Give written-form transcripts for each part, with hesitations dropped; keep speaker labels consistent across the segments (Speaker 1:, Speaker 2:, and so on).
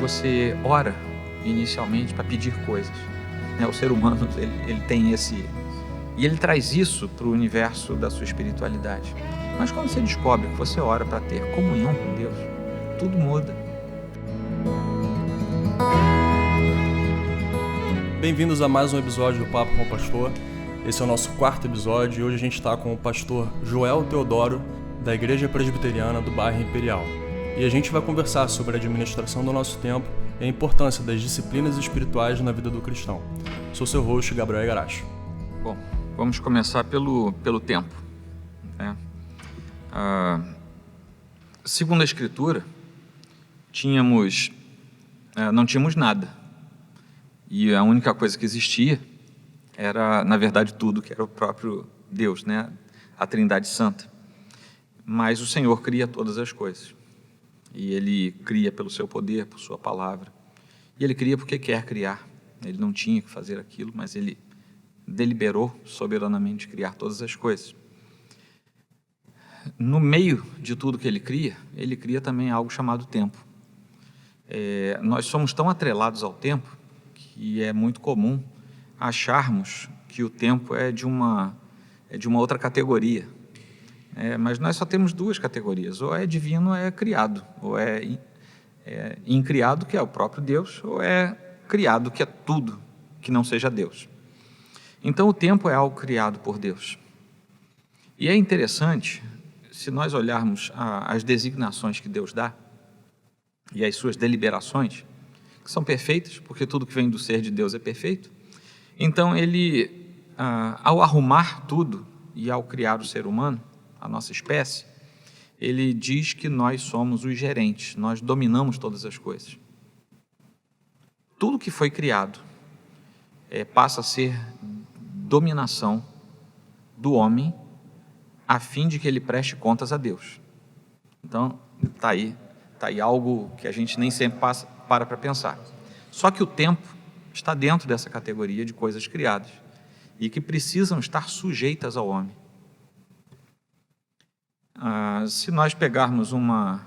Speaker 1: você ora inicialmente para pedir coisas, né? O ser humano ele tem esse... E ele traz isso para o universo da sua espiritualidade. Mas quando você descobre que você ora para ter comunhão com Deus, tudo muda.
Speaker 2: Bem-vindos a mais um episódio do Papo com o Pastor. Esse é o nosso quarto episódio e hoje a gente está com o pastor Joel Teodoro, da Igreja Presbiteriana do Bairro Imperial. E a gente vai conversar sobre a administração do nosso tempo e a importância das disciplinas espirituais na vida do cristão. Sou seu host, Gabriel Igarashi.
Speaker 1: Bom, vamos começar pelo tempo, né? Segundo a Escritura, não tínhamos nada. E a única coisa que existia era, na verdade, tudo, que era o próprio Deus, né? A Trindade Santa. Mas o Senhor cria todas as coisas. E Ele cria pelo seu poder, por sua palavra. E Ele cria porque quer criar. Ele não tinha que fazer aquilo, mas Ele deliberou soberanamente criar todas as coisas. No meio de tudo que Ele cria também algo chamado tempo. Nós somos tão atrelados ao tempo que é muito comum acharmos que o tempo é de uma outra categoria. Mas nós só temos duas categorias: ou é divino ou é criado, ou é incriado, que é o próprio Deus, ou é criado, que é tudo que não seja Deus. Então o tempo é algo criado por Deus. E é interessante, se nós olharmos as designações que Deus dá e as suas deliberações, que são perfeitas, porque tudo que vem do ser de Deus é perfeito. Então Ele, ao arrumar tudo e ao criar o ser humano, a nossa espécie, Ele diz que nós somos os gerentes, nós dominamos todas as coisas. Tudo que foi criado passa a ser dominação do homem, a fim de que ele preste contas a Deus. Então, está aí algo que a gente nem sempre para pensar. Só que o tempo está dentro dessa categoria de coisas criadas e que precisam estar sujeitas ao homem. Se nós pegarmos uma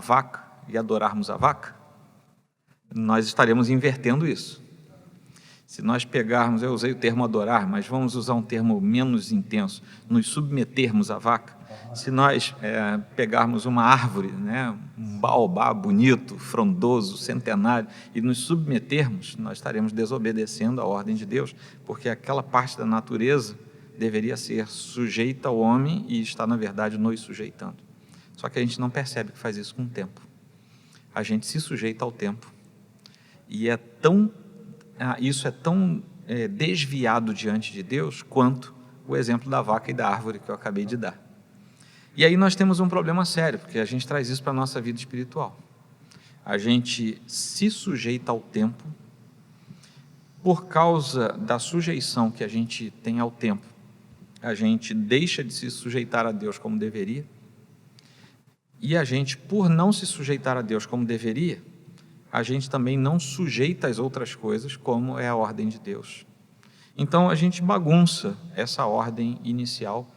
Speaker 1: vaca e adorarmos a vaca, nós estaremos invertendo isso. Se nós pegarmos, eu usei o termo adorar, mas vamos usar um termo menos intenso, nos submetermos à vaca. Se nós pegarmos uma árvore, né, um baobá bonito, frondoso, centenário, e nos submetermos, nós estaremos desobedecendo à ordem de Deus, porque aquela parte da natureza deveria ser sujeita ao homem e está, na verdade, nos sujeitando. Só que a gente não percebe que faz isso com o tempo. A gente se sujeita ao tempo. E isso é tão desviado diante de Deus quanto o exemplo da vaca e da árvore que eu acabei de dar. E aí nós temos um problema sério, porque a gente traz isso para a nossa vida espiritual. A gente se sujeita ao tempo por causa da sujeição que a gente tem ao tempo. A gente deixa de se sujeitar a Deus como deveria, e a gente, por não se sujeitar a Deus como deveria, a gente também não sujeita as outras coisas como é a ordem de Deus. Então a gente bagunça essa ordem inicial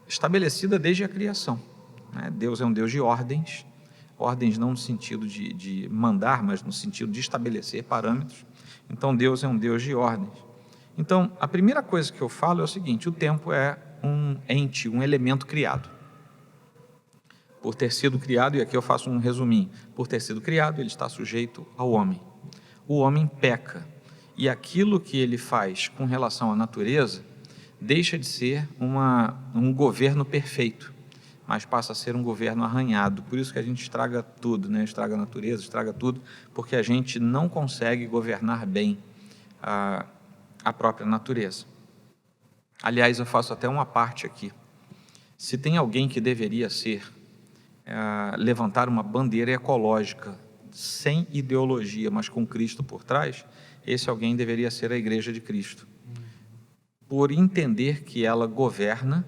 Speaker 1: estabelecida desde a criação, né? Deus é um Deus de ordens não no sentido de mandar, mas no sentido de estabelecer parâmetros. Então Deus é um Deus de ordens. Então, a primeira coisa que eu falo é o seguinte: o tempo é um ente, um elemento criado. Por ter sido criado, e aqui eu faço um resuminho, por ter sido criado, ele está sujeito ao homem. O homem peca, e aquilo que ele faz com relação à natureza deixa de ser um governo perfeito, mas passa a ser um governo arranhado. Por isso que a gente estraga tudo, né? Estraga a natureza, estraga tudo, porque a gente não consegue governar bem a própria natureza. Aliás, eu faço até uma parte aqui. Se tem alguém que deveria levantar uma bandeira ecológica, sem ideologia, mas com Cristo por trás, esse alguém deveria ser a Igreja de Cristo. Por entender que ela governa,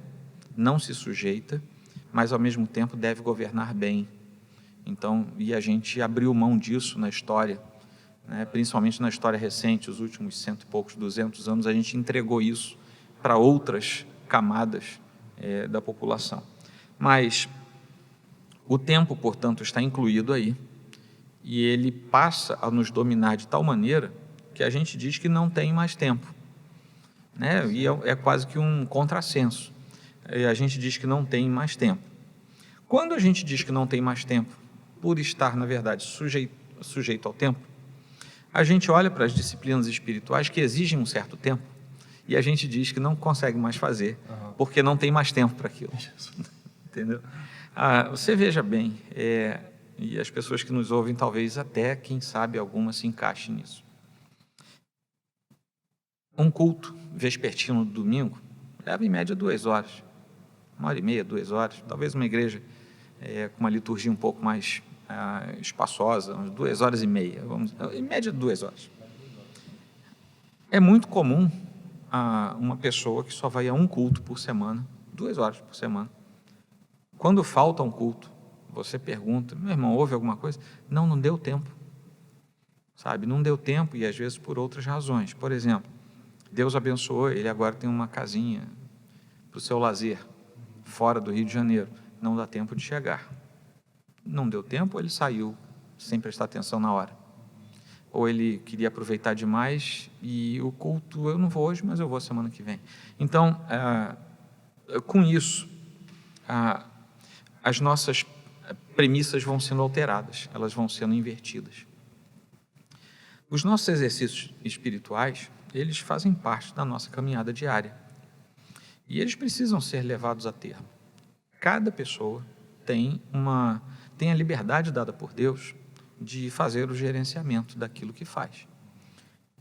Speaker 1: não se sujeita, mas ao mesmo tempo deve governar bem. Então, e a gente abriu mão disso na história, né? Principalmente na história recente, os últimos 100 e poucos, 200 anos, a gente entregou isso para outras camadas da população. Mas o tempo, portanto, está incluído aí, e ele passa a nos dominar de tal maneira que a gente diz que não tem mais tempo, né? E é quase que um contrassenso. A gente diz que não tem mais tempo. Quando a gente diz que não tem mais tempo, por estar, na verdade, sujeito ao tempo, a gente olha para as disciplinas espirituais que exigem um certo tempo e a gente diz que não consegue mais fazer, porque não tem mais tempo para aquilo. Entendeu? Você veja bem, e as pessoas que nos ouvem, talvez até, quem sabe, alguma se encaixe nisso. Um culto vespertino do domingo leva em média 2 horas, 1h30, 2 horas, talvez uma igreja com uma liturgia um pouco mais espaçosa, umas 2h30, em média 2 horas. É muito comum uma pessoa que só vai a um culto por semana, 2 horas por semana. Quando falta um culto, você pergunta, meu irmão, houve alguma coisa? Não deu tempo, sabe? Não deu tempo e às vezes por outras razões. Por exemplo, Deus abençoou, ele agora tem uma casinha para o seu lazer, fora do Rio de Janeiro, não dá tempo de chegar. Não deu tempo, ele saiu sem prestar atenção na hora. Ou ele queria aproveitar demais e o culto, eu não vou hoje, mas eu vou semana que vem. Então, com isso, as nossas premissas vão sendo alteradas, elas vão sendo invertidas. Os nossos exercícios espirituais, eles fazem parte da nossa caminhada diária. E eles precisam ser levados a termo. Cada pessoa tem a liberdade dada por Deus de fazer o gerenciamento daquilo que faz.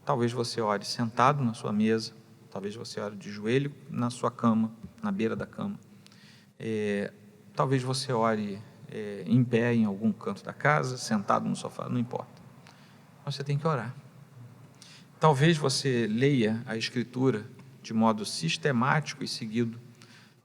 Speaker 1: Talvez você ore sentado na sua mesa, talvez você ore de joelho na sua cama, na beira da cama. Talvez você ore em pé em algum canto da casa, sentado no sofá, não importa. Mas você tem que orar. Talvez você leia a Escritura de modo sistemático e seguido.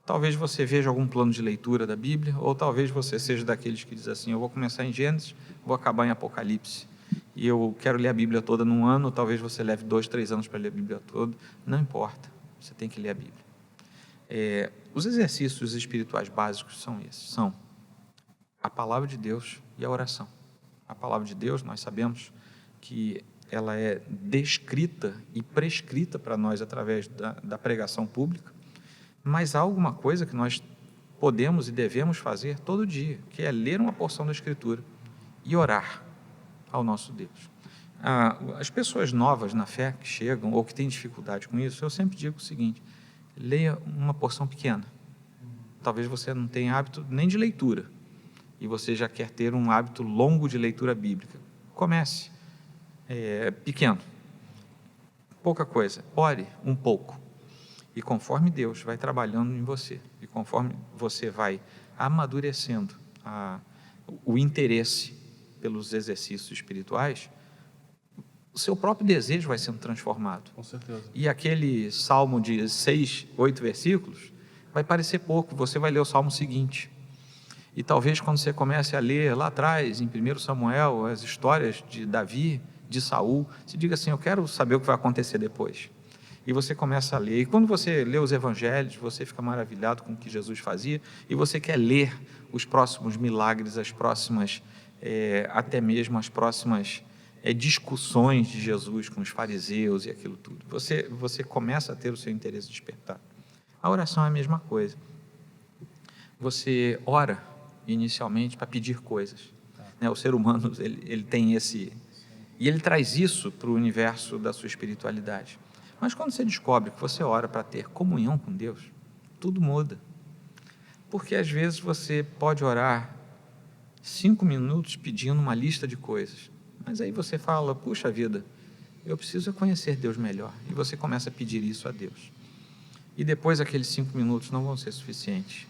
Speaker 1: Talvez você veja algum plano de leitura da Bíblia, ou talvez você seja daqueles que diz assim, eu vou começar em Gênesis, vou acabar em Apocalipse, e eu quero ler a Bíblia toda num ano, talvez você leve 2, 3 anos para ler a Bíblia toda, não importa, você tem que ler a Bíblia. Os exercícios espirituais básicos são esses, são a palavra de Deus e a oração. A palavra de Deus, nós sabemos que ela é descrita e prescrita para nós através da pregação pública, mas há alguma coisa que nós podemos e devemos fazer todo dia, que é ler uma porção da Escritura e orar ao nosso Deus. As pessoas novas na fé que chegam ou que têm dificuldade com isso, eu sempre digo o seguinte, leia uma porção pequena. Talvez você não tenha hábito nem de leitura e você já quer ter um hábito longo de leitura bíblica. Comece pequeno, pouca coisa, ore um pouco. E conforme Deus vai trabalhando em você, e conforme você vai amadurecendo o interesse pelos exercícios espirituais, o seu próprio desejo vai sendo transformado.
Speaker 2: Com certeza.
Speaker 1: E aquele salmo de 6, 8 versículos vai parecer pouco, você vai ler o salmo seguinte. E talvez quando você comece a ler lá atrás, em 1 Samuel, as histórias de Davi, de Saul, você diga assim, eu quero saber o que vai acontecer depois. E você começa a ler, e quando você lê os evangelhos, você fica maravilhado com o que Jesus fazia, e você quer ler os próximos milagres, as próximas, até mesmo as próximas discussões de Jesus com os fariseus e aquilo tudo. Você começa a ter o seu interesse despertado. A oração é a mesma coisa. Você ora inicialmente para pedir coisas. Né? O ser humano, ele tem esse... E ele traz isso para o universo da sua espiritualidade. Mas quando você descobre que você ora para ter comunhão com Deus, tudo muda. Porque às vezes você pode orar 5 minutos pedindo uma lista de coisas, mas aí você fala, puxa vida, eu preciso conhecer Deus melhor. E você começa a pedir isso a Deus. E depois aqueles 5 minutos não vão ser suficientes,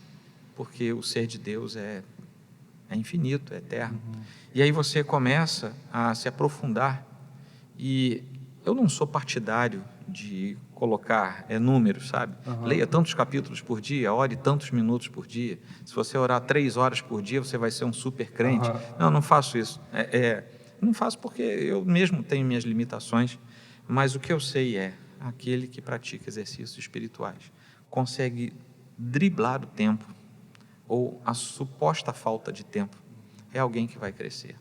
Speaker 1: porque o ser de Deus é infinito, é eterno. E aí você começa a se aprofundar. E eu não sou partidário de colocar números, sabe? Leia tantos capítulos por dia, ore tantos minutos por dia. Se você orar 3 horas por dia, você vai ser um super crente. Não faço isso. Não faço porque eu mesmo tenho minhas limitações, mas o que eu sei aquele que pratica exercícios espirituais consegue driblar o tempo ou a suposta falta de tempo. É alguém que vai crescer.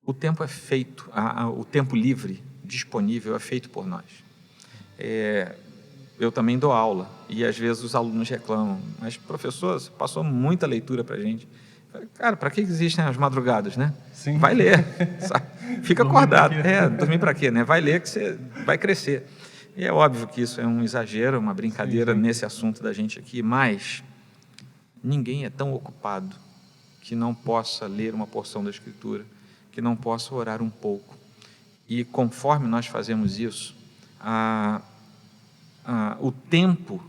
Speaker 1: o tempo é feito, o tempo livre disponível é feito por nós. Eu também dou aula e às vezes os alunos reclamam, mas professor, você passou muita leitura para a gente. Cara, para que existem as madrugadas, né?
Speaker 2: Sim.
Speaker 1: Vai ler, sabe? Fica acordado. Dormir para quê, né? Vai ler que você vai crescer. E é óbvio que isso é um exagero, uma brincadeira nesse assunto da gente aqui, mas ninguém é tão ocupado que não possa ler uma porção da Escritura, que não possa orar um pouco. E conforme nós fazemos isso, o tempo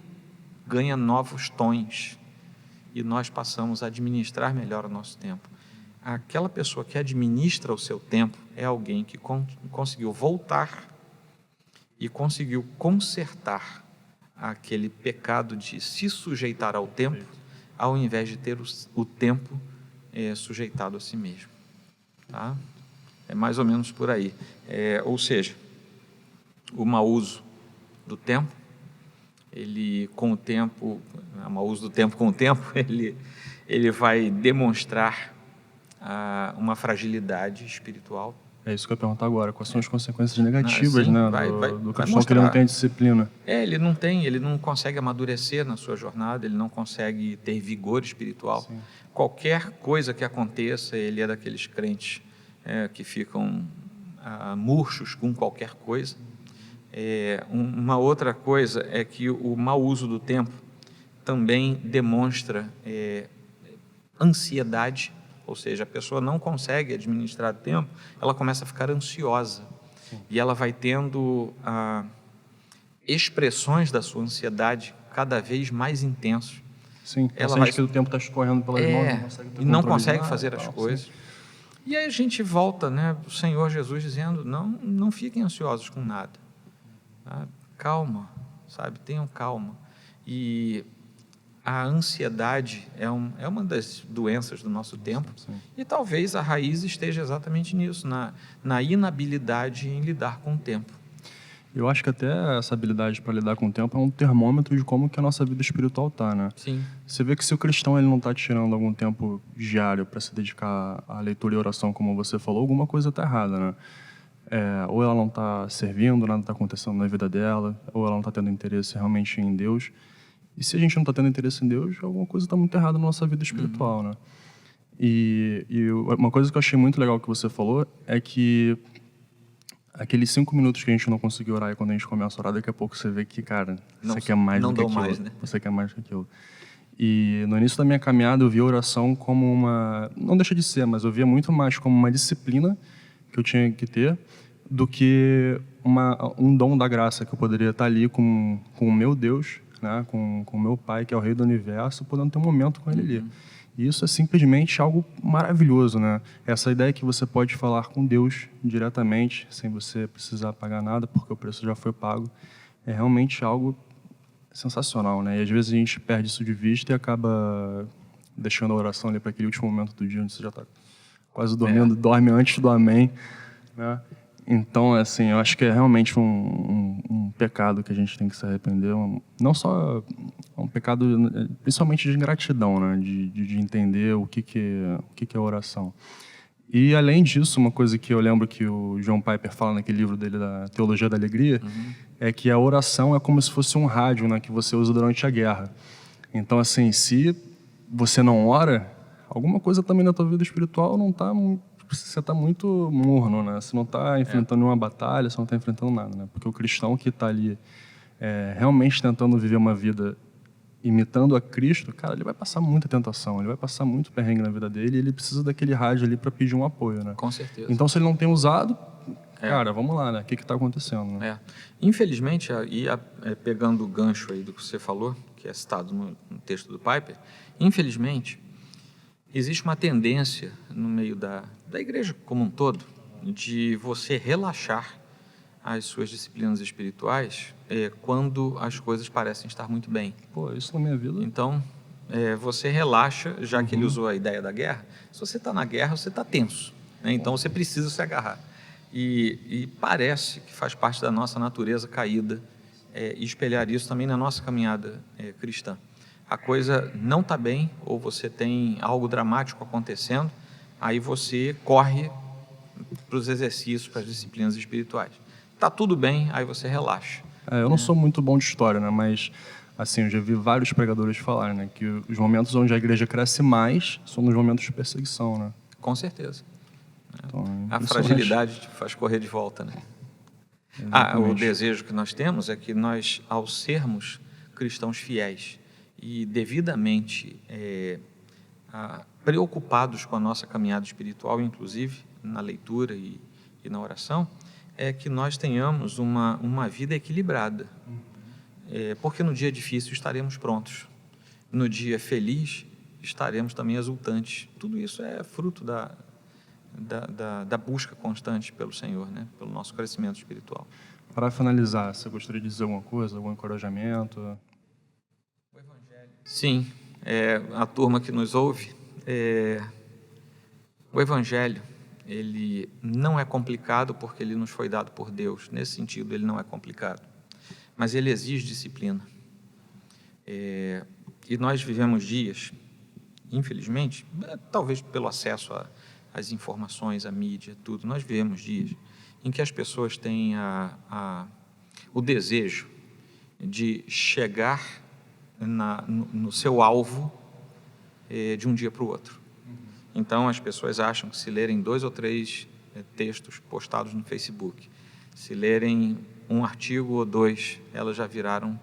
Speaker 1: ganha novos tons e nós passamos a administrar melhor o nosso tempo. Aquela pessoa que administra o seu tempo é alguém que conseguiu voltar e conseguiu consertar aquele pecado de se sujeitar ao tempo, ao invés de ter o tempo sujeitado a si mesmo. Tá? É mais ou menos por aí. Ou seja, o mau uso do tempo, com o tempo, o mau uso do tempo com o tempo, ele vai demonstrar uma fragilidade espiritual.
Speaker 2: É isso que eu ia perguntar agora. Quais são as consequências negativas,
Speaker 1: sim,
Speaker 2: do cristão que ele não tem disciplina?
Speaker 1: Ele não consegue amadurecer na sua jornada, ele não consegue ter vigor espiritual. Sim. Qualquer coisa que aconteça, ele é daqueles crentes que ficam murchos com qualquer coisa. Uma outra coisa é que o mau uso do tempo também demonstra ansiedade, ou seja, a pessoa não consegue administrar o tempo, ela começa a ficar ansiosa. Sim. E ela vai tendo expressões da sua ansiedade cada vez mais intensas.
Speaker 2: Sim, ela sente que o tempo está escorrendo pelas mãos,
Speaker 1: não consegue fazer as coisas. Sim. E aí a gente volta, né, o Senhor Jesus dizendo, não fiquem ansiosos com nada. Calma, sabe? Tenham calma. E a ansiedade é uma das doenças do nosso tempo.
Speaker 2: Sim.
Speaker 1: E talvez a raiz esteja exatamente nisso, na inabilidade em lidar com o tempo.
Speaker 2: Eu acho que até essa habilidade para lidar com o tempo é um termômetro de como que a nossa vida espiritual está, né?
Speaker 1: Sim.
Speaker 2: Você vê que se o cristão ele não está tirando algum tempo diário para se dedicar à leitura e oração, como você falou, alguma coisa está errada, né? Ou ela não está servindo, nada está acontecendo na vida dela, ou ela não está tendo interesse realmente em Deus. E se a gente não está tendo interesse em Deus, alguma coisa está muito errada na nossa vida espiritual, né? E uma coisa que eu achei muito legal que você falou é que aqueles 5 minutos que a gente não conseguiu orar e quando a gente começa a orar, daqui a pouco você vê que, cara, você quer mais do que aquilo. Mais, né? Você quer mais do que aquilo. E no início da minha caminhada eu via a oração como uma... Não deixa de ser, mas eu via muito mais como uma disciplina que eu tinha que ter do que um dom da graça que eu poderia estar ali com o meu Deus, né, com o meu Pai, que é o Rei do Universo, podendo ter um momento com Ele ali. E isso é simplesmente algo maravilhoso, né? Essa ideia que você pode falar com Deus diretamente, sem você precisar pagar nada, porque o preço já foi pago, é realmente algo sensacional, né? E às vezes a gente perde isso de vista e acaba deixando a oração ali para aquele último momento do dia, onde você já está quase dormindo, dorme antes do amém, né? Então, assim, eu acho que é realmente um pecado que a gente tem que se arrepender. Não só um pecado, principalmente de ingratidão, né? De entender o que é oração. E, além disso, uma coisa que eu lembro que o John Piper fala naquele livro dele, da Teologia da Alegria, é que a oração é como se fosse um rádio, né, que você usa durante a guerra. Então, assim, se você não ora, alguma coisa também na tua vida espiritual não está... Você está muito morno, né? Você não está enfrentando uma batalha, você não está enfrentando nada, né? Porque o cristão que está ali realmente tentando viver uma vida imitando a Cristo, cara, ele vai passar muita tentação, ele vai passar muito perrengue na vida dele e ele precisa daquele rádio ali para pedir um apoio, né?
Speaker 1: Com certeza.
Speaker 2: Então, se ele não tem usado, cara, vamos lá, né? O que está acontecendo, né?
Speaker 1: Infelizmente, pegando o gancho aí do que você falou, que é citado no texto do Piper, infelizmente, existe uma tendência no meio da igreja como um todo de você relaxar as suas disciplinas espirituais quando as coisas parecem estar muito bem.
Speaker 2: Pô, isso na minha vida...
Speaker 1: Então, você relaxa, já que ele usou a ideia da guerra. Se você está na guerra, você está tenso, né? Então você precisa se agarrar. E parece que faz parte da nossa natureza caída espelhar isso também na nossa caminhada cristã. A coisa não está bem, ou você tem algo dramático acontecendo, aí você corre para os exercícios, para as disciplinas espirituais. Está tudo bem, aí você relaxa.
Speaker 2: Eu não sou muito bom de história, né? Mas, assim, eu já vi vários pregadores falarem, né? Que os momentos onde a igreja cresce mais são nos momentos de perseguição, né?
Speaker 1: Com certeza.
Speaker 2: Então,
Speaker 1: A fragilidade te faz correr de volta, né? O desejo que nós temos é que nós, ao sermos cristãos fiéis e devidamente preocupados com a nossa caminhada espiritual, inclusive na leitura e na oração, é que nós tenhamos uma vida equilibrada. Porque no dia difícil estaremos prontos. No dia feliz estaremos também exultantes. Tudo isso é fruto da busca constante pelo Senhor, né? Pelo nosso crescimento espiritual.
Speaker 2: Para finalizar, você gostaria de dizer alguma coisa, algum encorajamento?
Speaker 1: O Evangelho. Sim, a turma que nos ouve, o Evangelho, ele não é complicado porque ele nos foi dado por Deus. Nesse sentido, ele não é complicado. Mas ele exige disciplina. E nós vivemos dias, infelizmente, talvez pelo acesso às informações, à mídia, tudo, nós vivemos dias em que as pessoas têm o desejo de chegar no seu alvo de um dia para o outro. Então, as pessoas acham que se lerem 2 ou 3 textos postados no Facebook, se lerem um artigo ou 2, elas já viraram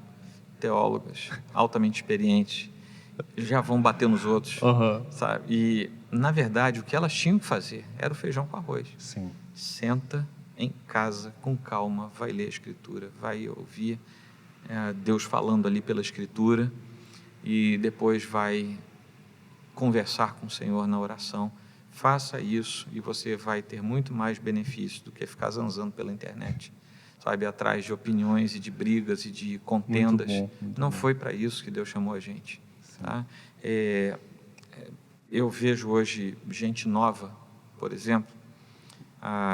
Speaker 1: teólogas altamente experientes, já vão bater nos outros, sabe? E, na verdade, o que elas tinham que fazer era o feijão com arroz.
Speaker 2: Sim.
Speaker 1: Senta em casa, com calma, vai ler a Escritura, vai ouvir Deus falando ali pela Escritura e depois vai conversar com o Senhor na oração. Faça isso e você vai ter muito mais benefício do que ficar zanzando pela internet, sabe, atrás de opiniões e de brigas e de contendas. Muito bom. Foi para isso que Deus chamou a gente. Tá? Eu vejo hoje gente nova, por exemplo,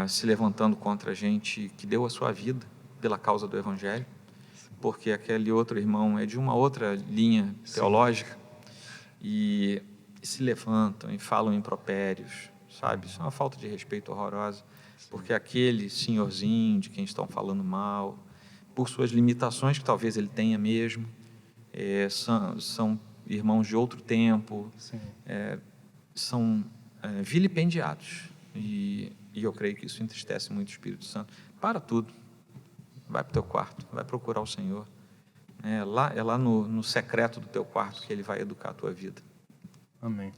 Speaker 1: se levantando contra a gente que deu a sua vida pela causa do Evangelho, porque aquele outro irmão é de uma outra linha teológica e se levantam e falam impropérios, sabe? Isso é uma falta de respeito horrorosa, porque aquele senhorzinho de quem estão falando mal, por suas limitações que talvez ele tenha mesmo, são irmãos de outro tempo, são vilipendiados. E eu creio que isso entristece muito o Espírito Santo. Para tudo. Vai para o teu quarto, vai procurar o Senhor. É lá no secreto do teu quarto que Ele vai educar a tua vida.
Speaker 2: Amém.